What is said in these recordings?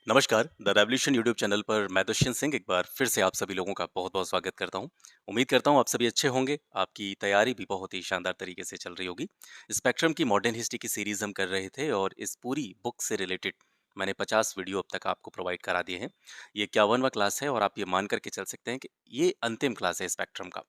नमस्कार, the revolution YouTube channel पर मैं दुष्यंत सिंह एक बार फिर से आप सभी लोगों का बहुत-बहुत स्वागत करता हूं। उम्मीद करता हूं आप सभी अच्छे होंगे, आपकी तैयारी भी बहुत ही शानदार तरीके से चल रही होगी। स्पेक्ट्रम की मॉडर्न हिस्ट्री की सीरीज़ हम कर रहे थे और इस पूरी बुक से रिलेटेड मैंने 50 वीडियो अब तक आपको प्रोवाइड करा दिए हैं। ये 51वां क्लास है और आप ये मान कर के चल सकते हैं कि ये अंतिम क्लास है स्पेक्ट्रम का।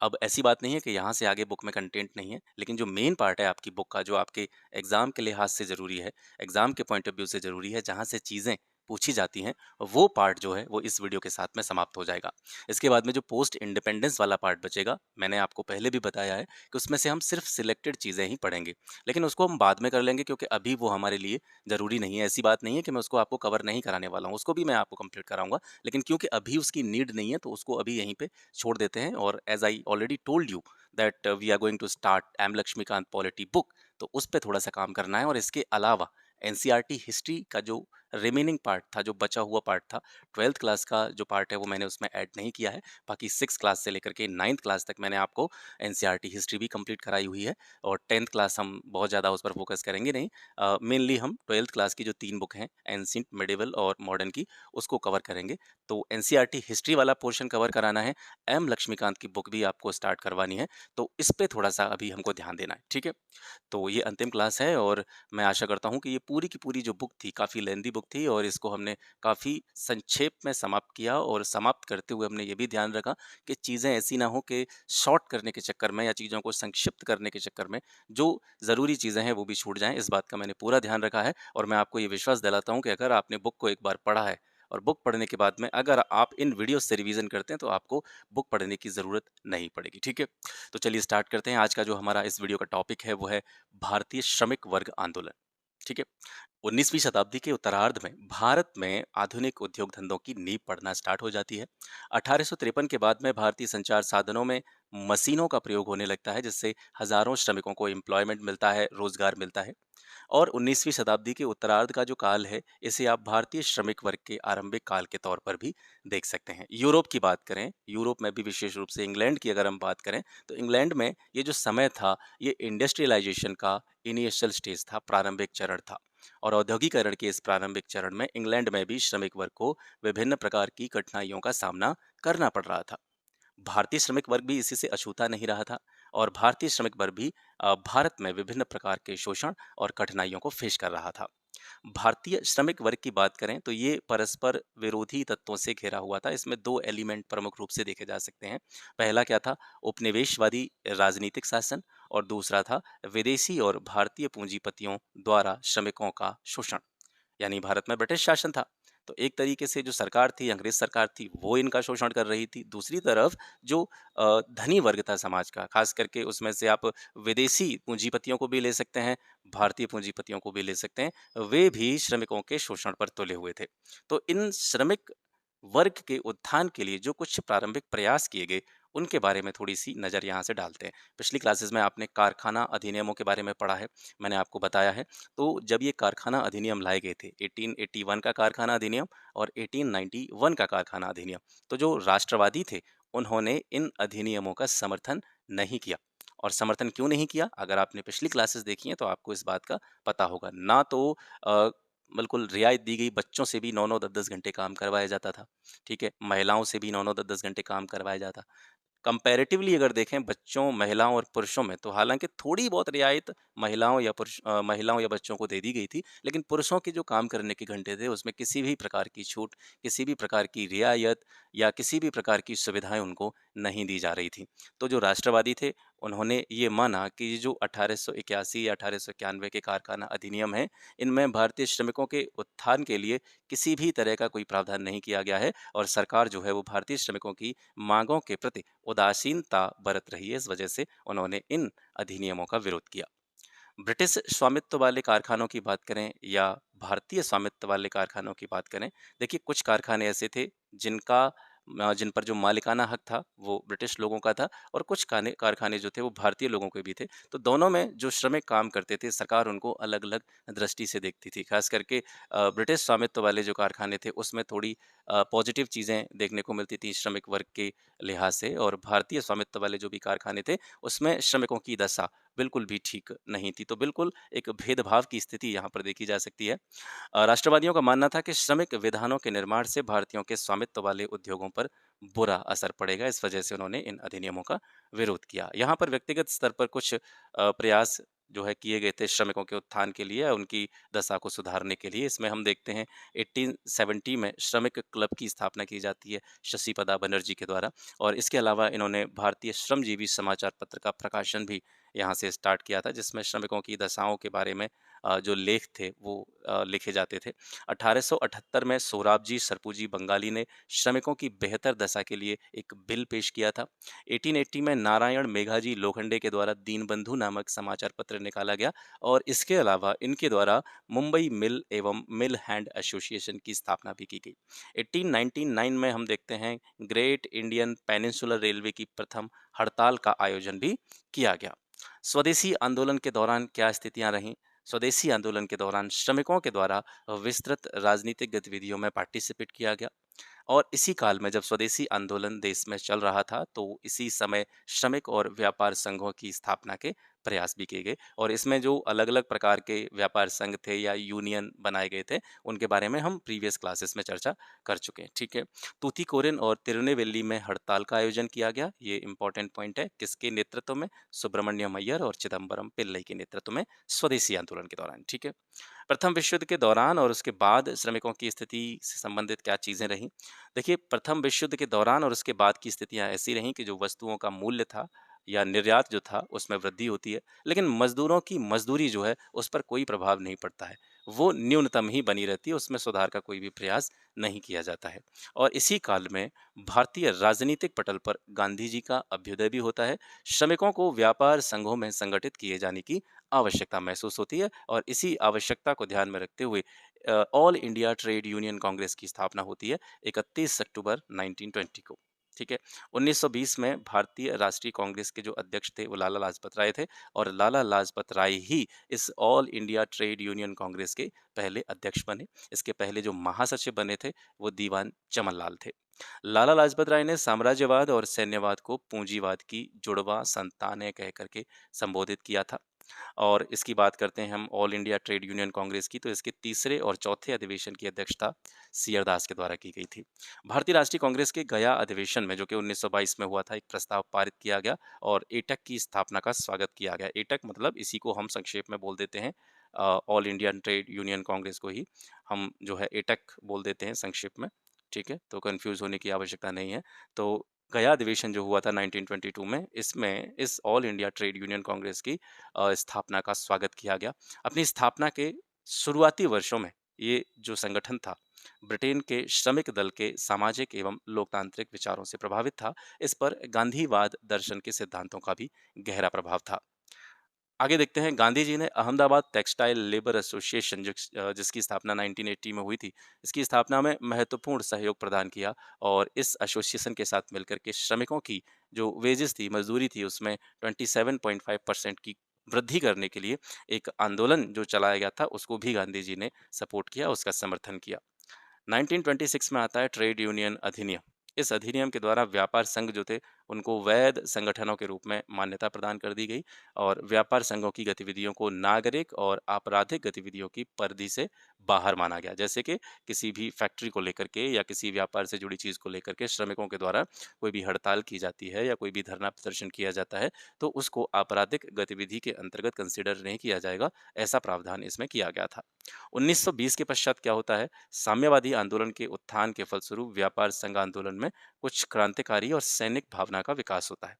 अब ऐसी बात नहीं है कि यहाँ से आगे बुक में कंटेंट नहीं है, लेकिन जो मेन पार्ट है आपकी बुक का, जो आपके एग्ज़ाम के लिहाज से ज़रूरी है, एग्ज़ाम के पॉइंट ऑफ व्यू से ज़रूरी है, जहाँ से चीज़ें पूछी जाती हैं, वो पार्ट जो है, वो इस वीडियो के साथ में समाप्त हो जाएगा। इसके बाद में जो पोस्ट इंडिपेंडेंस वाला पार्ट बचेगा, मैंने आपको पहले भी बताया है कि उसमें से हम सिर्फ़ सिलेक्टेड चीज़ें ही पढ़ेंगे, लेकिन उसको हम बाद में कर लेंगे क्योंकि अभी वो हमारे लिए ज़रूरी नहीं है। ऐसी बात नहीं है कि मैं उसको आपको कवर नहीं कराने वाला हूँ, उसको भी मैं आपको कंप्लीट कराऊँगा, लेकिन क्योंकि अभी उसकी नीड नहीं है, तो उसको अभी यहीं पे छोड़ देते हैं और as I already told you that we are going to start M Laxmikanth polity book, तो उस पे थोड़ा सा काम करना है। और इसके अलावा एनसीईआरटी हिस्ट्री का जो रिमेनिंग पार्ट था, जो बचा हुआ पार्ट था, 12th क्लास का जो पार्ट है वो मैंने उसमें ऐड नहीं किया है। बाकी 6 क्लास से लेकर के 9th क्लास तक मैंने आपको एनसीईआरटी हिस्ट्री भी कंप्लीट कराई हुई है और 10th क्लास हम बहुत ज़्यादा उस पर फोकस करेंगे नहीं। मेनली हम 12th क्लास की जो 3 बुक हैं, एंशिएंट, मिडिवल और मॉडर्न की, उसको कवर करेंगे। तो एनसीईआरटी हिस्ट्री वाला पोर्शन कवर कराना है, एम लक्ष्मीकांत की बुक भी आपको स्टार्ट करवानी है, तो इस पे थोड़ा-सा अभी हमको ध्यान देना है, ठीक है? तो ये अंतिम क्लास है और मैं आशा करता हूँ कि ये पूरी की पूरी जो बुक थी, काफ़ी लेंदी बुक थी और इसको हमने काफ़ी संक्षेप में समाप्त किया और समाप्त करते हुए हमने ये भी ध्यान रखा कि चीज़ें ऐसी ना हो कि शॉर्ट करने के चक्कर में या चीज़ों को संक्षिप्त करने के चक्कर में जो ज़रूरी चीज़ें हैं, वो भी छूट जाएँ। इस बात का मैंने पूरा ध्यान रखा है और मैं आपको ये विश्वास दिलाता हूँ कि अगर आपने बुक को एक बार पढ़ा है और बुक पढ़ने के बाद में अगर आप इन वीडियो से रिवीजन करते हैं, तो आपको बुक पढ़ने की ज़रूरत नहीं पड़ेगी, ठीक है? तो चलिए स्टार्ट करते हैं। आज का जो हमारा इस वीडियो का टॉपिक है, वो है भारतीय श्रमिक वर्ग आंदोलन, ठीक है? 19वीं शताब्दी के उत्तरार्ध में भारत में आधुनिक उद्योग धंधों की नींव पड़ना स्टार्ट हो जाती है। 1853 के बाद में भारतीय संचार साधनों में मशीनों का प्रयोग होने लगता है, जिससे हजारों श्रमिकों को एम्प्लॉयमेंट मिलता है, रोजगार मिलता है। और 19वीं शताब्दी के उत्तरार्ध का जो काल है, इसे आप भारतीय श्रमिक वर्ग के आरंभिक काल के तौर पर भी देख सकते हैं। यूरोप की बात करें, यूरोप में भी विशेष रूप से इंग्लैंड की अगर हम बात करें, तो इंग्लैंड में ये जो समय था, ये इंडस्ट्रियलाइजेशन का इनिशियल स्टेज था, प्रारंभिक चरण था। और औद्योगिकरण के इस प्रारंभिक चरण में इंग्लैंड में भी श्रमिक वर्ग को विभिन्न प्रकार की कठिनाइयों का सामना करना पड़ रहा था। भारतीय श्रमिक वर्ग भी इसी से अछूता नहीं रहा था और भारतीय श्रमिक वर्ग भी भारत में विभिन्न प्रकार के शोषण और कठिनाइयों को फेस कर रहा था। भारतीय श्रमिक वर्ग की बात करें तो ये परस्पर विरोधी तत्वों से घिरा हुआ था। इसमें दो एलिमेंट प्रमुख रूप से देखे जा सकते हैं। पहला क्या था? उपनिवेशवादी राजनीतिक शासन और दूसरा था विदेशी और भारतीय पूंजीपतियों द्वारा श्रमिकों का शोषण। यानी भारत में ब्रिटिश शासन था, तो एक तरीके से जो सरकार थी, अंग्रेज सरकार थी, वो इनका शोषण कर रही थी। दूसरी तरफ जो धनी वर्ग था समाज का, खास करके उसमें से आप विदेशी पूंजीपतियों को भी ले सकते हैं, भारतीय पूंजीपतियों को भी ले सकते हैं, वे भी श्रमिकों के शोषण पर तुले हुए थे। तो इन श्रमिक वर्ग के उत्थान के लिए जो कुछ प्रारंभिक प्रयास किए गए, उनके बारे में थोड़ी-सी नज़र यहाँ से डालते हैं। पिछली क्लासेस में आपने कारखाना अधिनियमों के बारे में पढ़ा है, मैंने आपको बताया है। तो जब ये कारखाना अधिनियम लाए गए थे, 1881 का कारखाना अधिनियम और 1891 का कारखाना अधिनियम, तो जो राष्ट्रवादी थे, उन्होंने इन अधिनियमों का समर्थन नहीं किया। और समर्थन क्यों नहीं किया? अगर आपने पिछली क्लासेस देखी हैं, तो आपको इस बात का पता होगा। ना तो अ, बिल्कुल रियायत दी गई, बच्चों से भी 9-9, 10-10 घंटे काम करवाया जाता था, ठीक है? महिलाओं से भी 9-9, 10-10 घंटे काम करवाया जाता। कंपैरेटिवली अगर देखें बच्चों, महिलाओं और पुरुषों में, तो हालाँकि थोड़ी बहुत रियायत महिलाओं या बच्चों को दे दी गई थी, लेकिन पुरुषों के जो काम करने के घंटे थे, उसमें किसी भी प्रकार की छूट, किसी भी प्रकार की रियायत या किसी भी प्रकार की सुविधाएँ उनको नहीं दी जा रही थी। तो जो राष्ट्रवादी थे, उन्होंने ये माना कि ये जो 1881 या 1891 के कारखाना अधिनियम हैं, इनमें भारतीय श्रमिकों के उत्थान के लिए किसी भी तरह का कोई प्रावधान नहीं किया गया है और सरकार जो है वो भारतीय श्रमिकों की मांगों के प्रति उदासीनता बरत रही है। इस वजह से उन्होंने इन अधिनियमों का विरोध किया। ब्रिटिश स्वामित्व वाले कारखानों की बात करें या भारतीय स्वामित्व वाले कारखानों की बात करें, देखिए कुछ कारखाने ऐसे थे जिन पर जो मालिकाना हक था वो ब्रिटिश लोगों का था और कुछ कारखाने जो थे वो भारतीय लोगों के भी थे। तो दोनों में जो श्रमिक काम करते थे, सरकार उनको अलग-अलग दृष्टि से देखती थी। खास करके ब्रिटिश स्वामित्व वाले जो कारखाने थे उसमें थोड़ी पॉजिटिव चीज़ें देखने को मिलती थी श्रमिक वर्ग के लिहाज से, और भारतीय स्वामित्व वाले जो भी कारखाने थे उसमें श्रमिकों की दशा बिल्कुल भी ठीक नहीं थी। तो बिल्कुल एक भेदभाव की स्थिति यहाँ पर देखी जा सकती है। राष्ट्रवादियों का मानना था कि श्रमिक विधानों के निर्माण से भारतीयों के स्वामित्व वाले उद्योगों पर बुरा असर पड़ेगा। इस वजह से उन्होंने इन अधिनियमों का विरोध किया। यहाँ पर व्यक्तिगत स्तर पर कुछ प्रयास जो है किए गए थे श्रमिकों के उत्थान के लिए, उनकी दशा को सुधारने के लिए। इसमें हम देखते हैं 1870 में श्रमिक क्लब की स्थापना की जाती है शशिपदा बनर्जी के द्वारा, और इसके अलावा इन्होंने भारतीय श्रमजीवी समाचार पत्र का प्रकाशन भी यहाँ से स्टार्ट किया था, जिसमें श्रमिकों की दशाओं के बारे में जो लेख थे वो लिखे जाते थे। 1878 में सोराबजी सरपुजी बंगाली ने श्रमिकों की बेहतर दशा के लिए एक बिल पेश किया था। 1880 में नारायण मेघाजी लोखंडे के द्वारा दीनबंधु नामक समाचार पत्र निकाला गया, और इसके अलावा इनके द्वारा मुंबई मिल एवं मिल हैंड एसोसिएशन की स्थापना भी की गई। 1899 में हम देखते हैं ग्रेट इंडियन पेनिनसुलर रेलवे की प्रथम हड़ताल का आयोजन भी किया गया। स्वदेशी आंदोलन के दौरान क्या स्थितियां रहीं? स्वदेशी आंदोलन के दौरान श्रमिकों के द्वारा विस्तृत राजनीतिक गतिविधियों में पार्टिसिपेट किया गया, और इसी काल में जब स्वदेशी आंदोलन देश में चल रहा था, तो इसी समय श्रमिक और व्यापार संघों की स्थापना के प्रयास भी किए गए, और इसमें जो अलग-अलग प्रकार के व्यापार संघ थे या यूनियन बनाए गए थे, उनके बारे में हम प्रीवियस क्लासेस में चर्चा कर चुके हैं, ठीक है। तूतीकोरिन और तिरुनेवेली में हड़ताल का आयोजन किया गया। ये इंपॉर्टेंट पॉइंट है। किसके नेतृत्व में? सुब्रमण्यम अय्यर और चिदम्बरम पिल्लई के नेतृत्व में स्वदेशी आंदोलन के दौरान, ठीक है। प्रथम विश्व युद्ध के दौरान और उसके बाद श्रमिकों की स्थिति से संबंधित क्या चीज़ें रहीं? देखिए, प्रथम विश्व युद्ध के दौरान और उसके बाद की स्थितियाँ ऐसी रहीं कि जो वस्तुओं का मूल्य था या निर्यात जो था, उसमें वृद्धि होती है, लेकिन मज़दूरों की मज़दूरी जो है, उस पर कोई प्रभाव नहीं पड़ता है। वो न्यूनतम ही बनी रहती है, उसमें सुधार का कोई भी प्रयास नहीं किया जाता है। और इसी काल में भारतीय राजनीतिक पटल पर गांधी जी का अभ्युदय भी होता है। श्रमिकों को व्यापार संघों में संगठित किए जाने की आवश्यकता महसूस होती है, और इसी आवश्यकता को ध्यान में रखते हुए all India trade union Congress की स्थापना होती है 31 अक्टूबर 1920 को, ठीक है। 1920 में भारतीय राष्ट्रीय कांग्रेस के जो अध्यक्ष थे वो लाला लाजपत राय थे, और लाला लाजपत राय ही इस all India trade union Congress के पहले अध्यक्ष बने। इसके पहले जो महासचिव बने थे वो दीवान चमनलाल थे। लाला लाजपत राय ने साम्राज्यवाद और सैन्यवाद को पूंजीवाद की जुड़वा संतानें कह करके संबोधित किया था। और इसकी बात करते हैं हम all India trade union Congress की, तो इसके तीसरे और चौथे अधिवेशन की अध्यक्षता सियर दास के द्वारा की गई थी। भारतीय राष्ट्रीय कांग्रेस के गया अधिवेशन में, जो कि 1922 में हुआ था, एक प्रस्ताव पारित किया गया और एटक की स्थापना का स्वागत किया गया। एटक मतलब, इसी को हम संक्षेप में बोल देते हैं, all Indian trade union Congress को ही हम जो है एटक बोल देते हैं संक्षेप में, ठीक है। तो कंफ्यूज होने की आवश्यकता नहीं है। तो गया अधिवेशन जो हुआ था 1922 में, इसमें इस all India trade union Congress की स्थापना का स्वागत किया गया। अपनी स्थापना के शुरुआती वर्षों में ये जो संगठन था, ब्रिटेन के श्रमिक दल के सामाजिक एवं लोकतांत्रिक विचारों से प्रभावित था। इस पर गांधीवाद दर्शन के सिद्धांतों का भी गहरा प्रभाव था। आगे देखते हैं, गांधी जी ने अहमदाबाद टेक्सटाइल लेबर एसोसिएशन जिसकी स्थापना 1980 में हुई थी, इसकी स्थापना में महत्वपूर्ण सहयोग प्रदान किया, और इस एसोसिएशन के साथ मिलकर के श्रमिकों की जो वेजेस थी, मजदूरी थी, उसमें 27.5% की वृद्धि करने के लिए एक आंदोलन जो चलाया गया था, उसको भी गांधी जी ने सपोर्ट किया, उसका समर्थन किया। 1926 में आता है ट्रेड यूनियन अधिनियम। इस अधिनियम के द्वारा व्यापार संघ जो थे, उनको वैध संगठनों के रूप में मान्यता प्रदान कर दी गई, और व्यापार संघों की गतिविधियों को नागरिक और आपराधिक गतिविधियों की परिधि से बाहर माना गया। जैसे कि किसी भी फैक्ट्री को लेकर के या किसी व्यापार से जुड़ी चीज़ को लेकर के श्रमिकों के द्वारा कोई भी हड़ताल की जाती है या कोई भी धरना प्रदर्शन किया जाता है, तो उसको आपराधिक गतिविधि के अंतर्गत कंसिडर नहीं किया जाएगा, ऐसा प्रावधान इसमें किया गया था। 1920 के पश्चात क्या होता है, साम्यवादी आंदोलन के उत्थान के फलस्वरूप व्यापार संघ आंदोलन में कुछ क्रांतिकारी और सैनिक भावना का विकास होता है।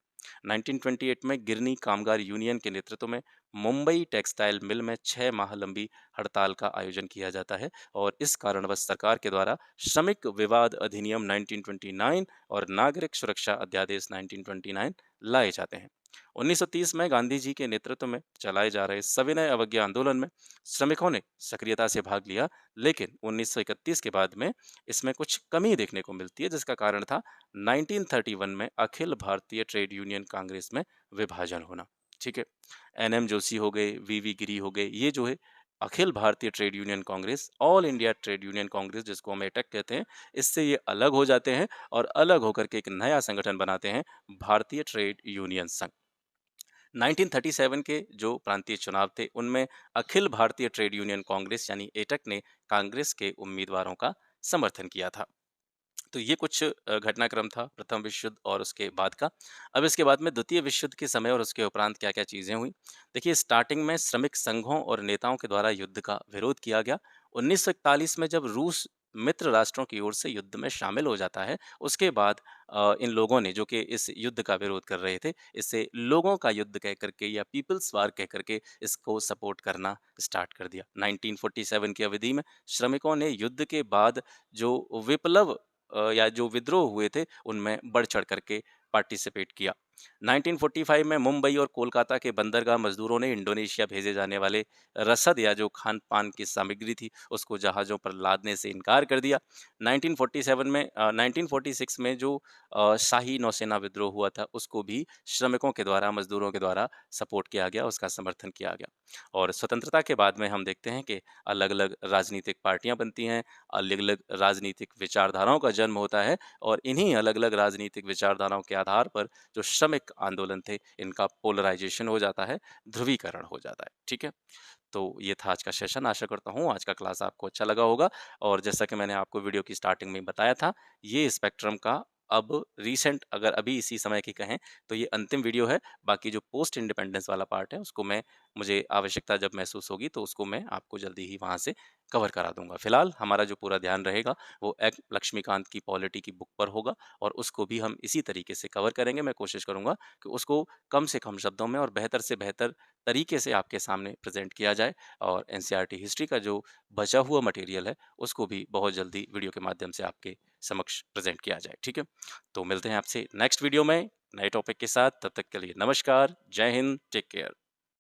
1928 में गिरनी कामगार यूनियन के नेतृत्व में मुंबई टेक्सटाइल मिल में 6 माह लंबी हड़ताल का आयोजन किया जाता है, और इस कारणवश सरकार के द्वारा श्रमिक विवाद अधिनियम 1929 और नागरिक सुरक्षा अध्यादेश 1929 लाए जाते हैं। 1930 में गांधी जी के नेतृत्व में चलाए जा रहे सविनय अवज्ञा आंदोलन में श्रमिकों ने सक्रियता से भाग लिया, लेकिन 1931 के बाद में इसमें कुछ कमी देखने को मिलती है, जिसका कारण था 1931 में अखिल भारतीय ट्रेड यूनियन कांग्रेस में विभाजन होना, ठीक है। एनएम जोशी हो गए, वीवी गिरी हो गए, ये जो है Akhil Bharatiya trade union Congress, all India trade union Congress जिसको हम एटक कहते हैं, इससे ये अलग हो जाते हैं और अलग होकर के एक नया संगठन बनाते हैं, भारतीय ट्रेड यूनियन संघ। 1937 के जो प्रांतीय चुनाव थे, उनमें अखिल भारतीय ट्रेड यूनियन कांग्रेस यानी एटक ने कांग्रेस के उम्मीदवारों का समर्थन किया था। तो ये कुछ घटनाक्रम था प्रथम विश्व युद्ध और उसके बाद का। अब इसके बाद में द्वितीय विश्व युद्ध के समय और उसके उपरांत क्या-क्या चीज़ें हुईं। देखिए स्टार्टिंग में श्रमिक संघों और नेताओं के द्वारा युद्ध का विरोध किया गया। 1941 में जब रूस मित्र राष्ट्रों की ओर से युद्ध में शामिल हो जाता है, उसके बाद इन लोगों ने जो कि इस युद्ध का विरोध कर रहे थे, इसे लोगों का युद्ध कह कर के या पीपल्स वार कह कर के इसको सपोर्ट करना स्टार्ट कर दिया। 1947 की अवधि में श्रमिकों ने युद्ध के बाद जो विप्लव या जो विद्रोह हुए थे, उनमें बढ़-चढ़ कर के पार्टिसिपेट किया। 1945 में मुंबई और कोलकाता के बंदरगाह मज़दूरों ने इंडोनेशिया भेजे जाने वाले रसद या जो खान-पान की सामग्री थी, उसको जहाज़ों पर लादने से इनकार कर दिया। 1946 में जो शाही नौसेना विद्रोह हुआ था, उसको भी श्रमिकों के द्वारा, मज़दूरों के द्वारा सपोर्ट किया गया, उसका समर्थन किया गया। और स्वतंत्रता के बाद में हम देखते हैं कि अलग-अलग राजनीतिक पार्टियाँ बनती हैं, अलग-अलग राजनीतिक विचारधाराओं का जन्म होता है और इन्हीं अलग-अलग राजनीतिक विचारधाराओं के आधार पर जो श्रमिक आंदोलन थे, इनका पोलराइज़ेशन हो जाता है, ध्रुवीकरण हो जाता है। ठीक है? तो ये था आज का सेशन। आशा करता हूँ आज का क्लास आपको अच्छा लगा होगा और जैसा कि मैंने आपको वीडियो की स्टार्टिंग में बताया था, ये स्पेक्ट्रम का अब रीसेंट अगर अभी इसी समय की कहें, तो ये अंतिम वीडियो है। बाकी जो पोस्ट इंडिपेंडेंस वाला पार्ट है, उसको मैं मुझे आवश्यकता जब महसूस होगी, तो उसको मैं आपको जल्दी ही वहाँ से कवर करा दूँगा। फिलहाल हमारा जो पूरा ध्यान रहेगा, वो लक्ष्मीकांत की पॉलिटी की बुक पर होगा और उसको भी हम इसी तरीके से कवर करेंगे। मैं कोशिश करूँगा कि उसको कम से कम शब्दों में और बेहतर से बेहतर तरीके से आपके सामने प्रेज़ेंट किया जाए और एनसीईआरटी हिस्ट्री का जो बचा हुआ मटेरियल है, उसको भी बहुत जल्दी वीडियो के माध्यम से आपके समक्ष प्रेज़ेंट किया जाए। ठीक है? तो मिलते हैं आपसे नेक्स्ट वीडियो में, नए टॉपिक के साथ। तब तक के लिए नमस्कार, जय हिंद, टेक केयर।